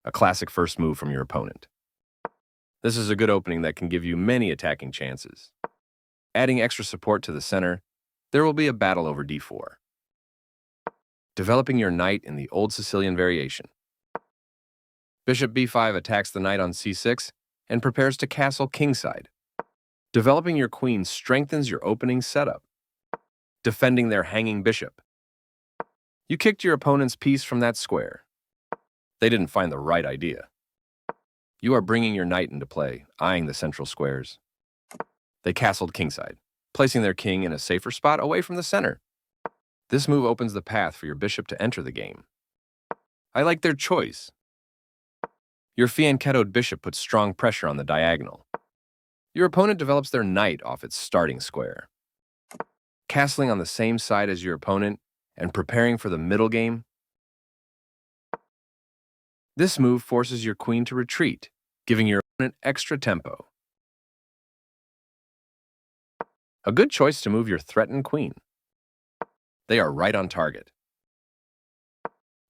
a classic first move from your opponent. This is a good opening that can give you many attacking chances. Adding extra support to the center, there will be a battle over d4. Developing your knight in the old Sicilian variation. Bishop b5 attacks the knight on c6 and prepares to castle kingside. Developing your queen strengthens your opening setup. Defending their hanging bishop. You kicked your opponent's piece from that square. They didn't find the right idea. You are bringing your knight into play, eyeing the central squares. They castled kingside, placing their king in a safer spot away from the center. This move opens the path for your bishop to enter the game. I like their choice. Your fianchettoed bishop puts strong pressure on the diagonal. Your opponent develops their knight off its starting square. Castling on the same side as your opponent and preparing for the middle game. This move forces your queen to retreat, giving your opponent extra tempo. A good choice to move your threatened queen. They are right on target.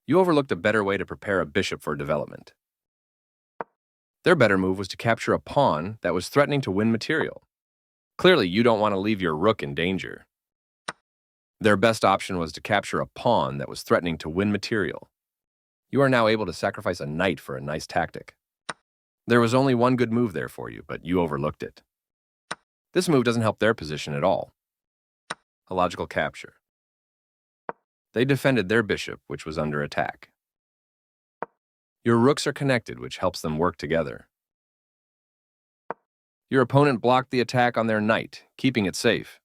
You overlooked a better way to prepare a bishop for development. Their better move was to capture a pawn that was threatening to win material. Clearly, you don't want to leave your rook in danger. Their best option was to capture a pawn that was threatening to win material. You are now able to sacrifice a knight for a nice tactic. There was only one good move there for you, but you overlooked it. This move doesn't help their position at all. A logical capture. They defended their bishop, which was under attack. Your rooks are connected, which helps them work together. Your opponent blocked the attack on their knight, keeping it safe.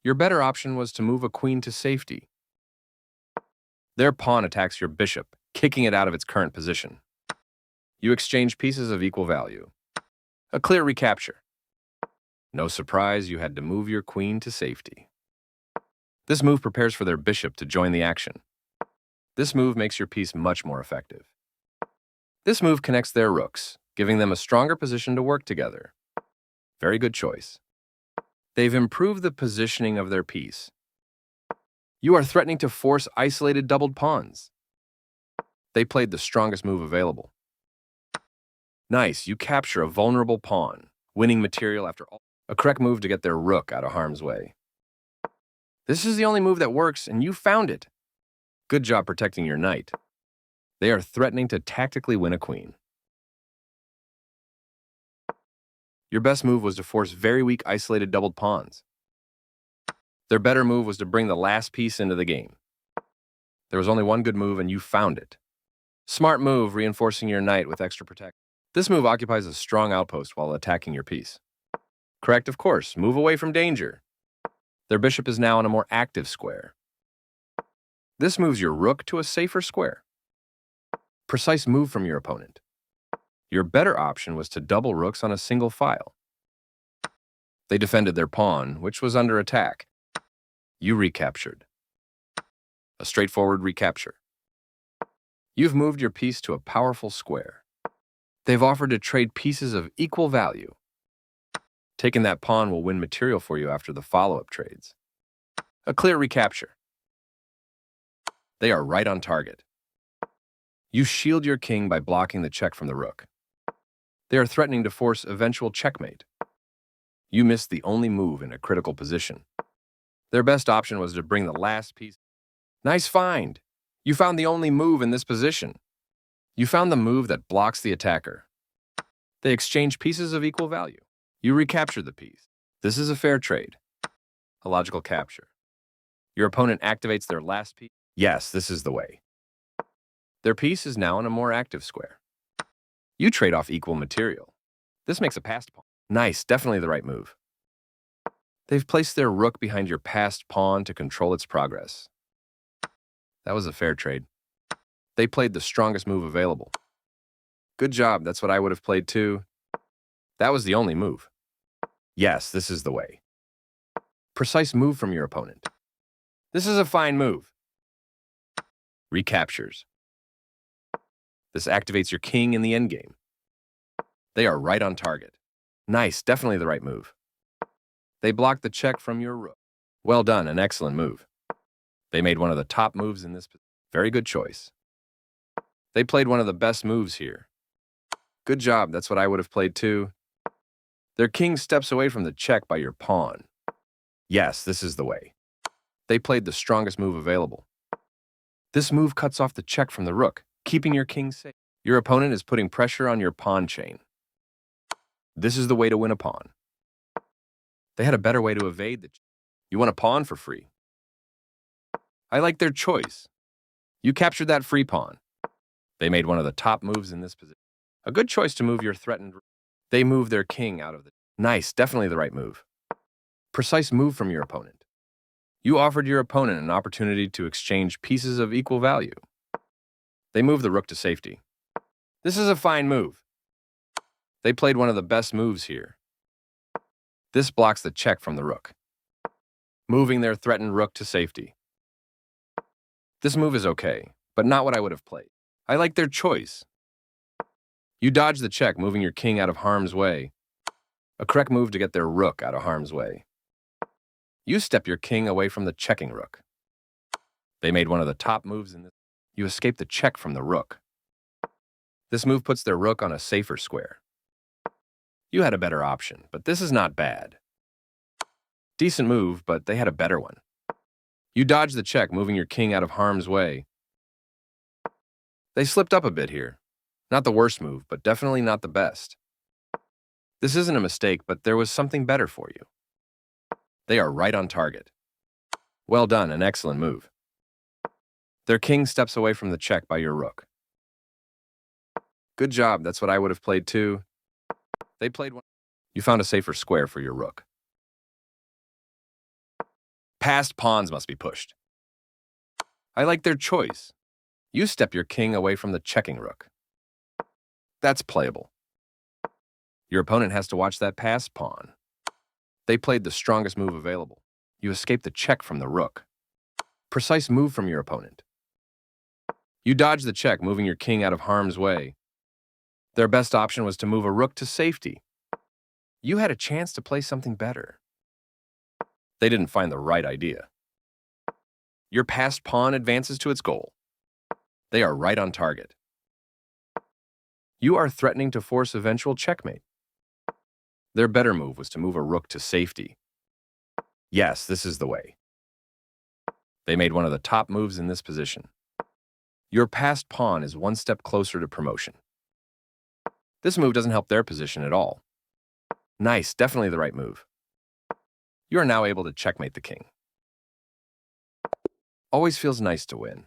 Your better option was to move a queen to safety. Their pawn attacks your bishop, kicking it out of its current position. You exchange pieces of equal value. A clear recapture. No surprise, you had to move your queen to safety. This move prepares for their bishop to join the action. This move makes your piece much more effective. This move connects their rooks, giving them a stronger position to work together. Very good choice. They've improved the positioning of their piece. You are threatening to force isolated doubled pawns. They played the strongest move available. Nice, you capture a vulnerable pawn, winning material after all. A correct move to get their rook out of harm's way. This is the only move that works, and you found it. Good job protecting your knight. They are threatening to tactically win a queen. Your best move was to force very weak isolated doubled pawns. Their better move was to bring the last piece into the game. There was only one good move, and you found it. Smart move, reinforcing your knight with extra protection. This move occupies a strong outpost while attacking your piece. Correct, of course. Move away from danger. Their bishop is now in a more active square. This moves your rook to a safer square. Precise move from your opponent. Your better option was to double rooks on a single file. They defended their pawn, which was under attack. You recaptured. A straightforward recapture. You've moved your piece to a powerful square. They've offered to trade pieces of equal value. Taking that pawn will win material for you after the follow-up trades. A clear recapture. They are right on target. You shield your king by blocking the check from the rook. They are threatening to force eventual checkmate. You missed the only move in a critical position. Their best option was to bring the last piece. Nice find. You found the only move in this position. You found the move that blocks the attacker. They exchange pieces of equal value. You recapture the piece. This is a fair trade. A logical capture. Your opponent activates their last piece. Yes, this is the way. Their piece is now in a more active square. You trade off equal material. This makes a passed pawn. Nice, definitely the right move. They've placed their rook behind your passed pawn to control its progress. That was a fair trade. They played the strongest move available. Good job, that's what I would have played too. That was the only move. Yes, this is the way. Precise move from your opponent. This is a fine move. Recaptures. This activates your king in the endgame. They are right on target. Nice, definitely the right move. They blocked the check from your rook. Well done, an excellent move. They made one of the top moves in this. Very good choice. They played one of the best moves here. Good job, that's what I would have played too. Their king steps away from the check by your pawn. Yes, this is the way. They played the strongest move available. This move cuts off the check from the rook, keeping your king safe. Your opponent is putting pressure on your pawn chain. This is the way to win a pawn. They had a better way to evade the check. You want a pawn for free. I like their choice. You captured that free pawn. They made one of the top moves in this position. A good choice to move your threatened. They moved their king out of the... Nice, definitely the right move. Precise move from your opponent. You offered your opponent an opportunity to exchange pieces of equal value. They moved the rook to safety. This is a fine move. They played one of the best moves here. This blocks the check from the rook, moving their threatened rook to safety. This move is okay, but not what I would have played. I like their choice. You dodge the check, moving your king out of harm's way. A correct move to get their rook out of harm's way. You step your king away from the checking rook. They made one of the top moves in this. You escape the check from the rook. This move puts their rook on a safer square. You had a better option, but this is not bad. Decent move, but they had a better one. You dodge the check, moving your king out of harm's way. They slipped up a bit here. Not the worst move, but definitely not the best. This isn't a mistake, but there was something better for you. They are right on target. Well done, an excellent move. Their king steps away from the check by your rook. Good job, that's what I would have played too. They played one. You found a safer square for your rook. Passed pawns must be pushed. I like their choice. You step your king away from the checking rook. That's playable. Your opponent has to watch that passed pawn. They played the strongest move available. You escape the check from the rook. Precise move from your opponent. You dodge the check, moving your king out of harm's way. Their best option was to move a rook to safety. You had a chance to play something better. They didn't find the right idea. Your passed pawn advances to its goal. They are right on target. You are threatening to force eventual checkmate. Their better move was to move a rook to safety. Yes, this is the way. They made one of the top moves in this position. Your passed pawn is one step closer to promotion. This move doesn't help their position at all. Nice, definitely the right move. You are now able to checkmate the king. Always feels nice to win.